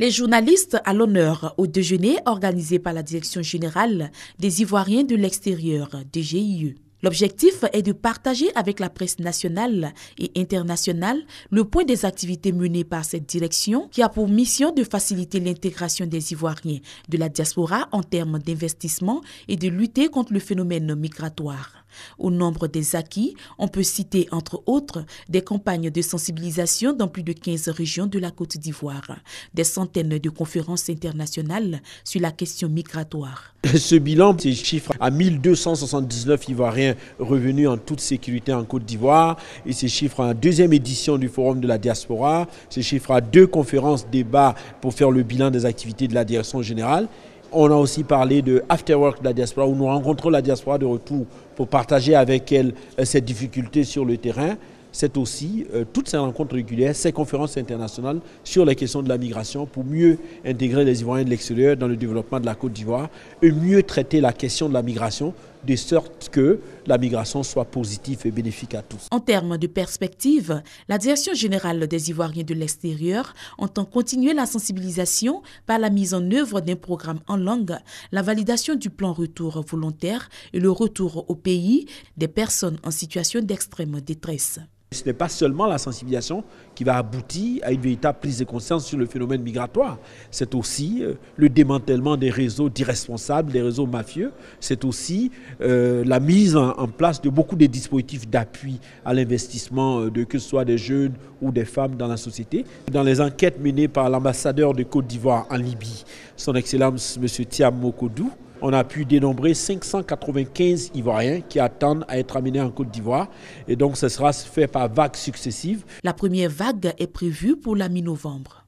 Les journalistes à l'honneur au déjeuner organisé par la Direction générale des Ivoiriens de l'extérieur, DGIE. L'objectif est de partager avec la presse nationale et internationale le point des activités menées par cette direction qui a pour mission de faciliter l'intégration des Ivoiriens de la diaspora en termes d'investissement et de lutter contre le phénomène migratoire. Au nombre des acquis, on peut citer entre autres des campagnes de sensibilisation dans plus de 15 régions de la Côte d'Ivoire, des centaines de conférences internationales sur la question migratoire. Ce bilan, ces chiffres à 1279 Ivoiriens revenus en toute sécurité en Côte d'Ivoire, et ces chiffres à la deuxième édition du Forum de la diaspora, ces chiffres à 2 conférences débats pour faire le bilan des activités de la direction générale. On a aussi parlé de Afterwork de la diaspora, où nous rencontrons la diaspora de retour pour partager avec elle cette difficulté sur le terrain. C'est aussi toutes ces rencontres régulières, ces conférences internationales sur les questions de la migration pour mieux intégrer les Ivoiriens de l'extérieur dans le développement de la Côte d'Ivoire et mieux traiter la question de la migration de sorte que la migration soit positive et bénéfique à tous. En termes de perspective, la Direction générale des Ivoiriens de l'extérieur entend continuer la sensibilisation par la mise en œuvre d'un programme en langue, la validation du plan retour volontaire et le retour au pays des personnes en situation d'extrême détresse. Ce n'est pas seulement la sensibilisation qui va aboutir à une véritable prise de conscience sur le phénomène migratoire. C'est aussi le démantèlement des réseaux d'irresponsables, des réseaux mafieux. C'est aussi la mise en place de beaucoup de dispositifs d'appui à l'investissement, que ce soit des jeunes ou des femmes dans la société. Dans les enquêtes menées par l'ambassadeur de Côte d'Ivoire en Libye, son Excellence M. Thiam Mokodou, on a pu dénombrer 595 Ivoiriens qui attendent à être amenés en Côte d'Ivoire. Et donc, ce sera fait par vagues successives. La première vague est prévue pour la mi-novembre.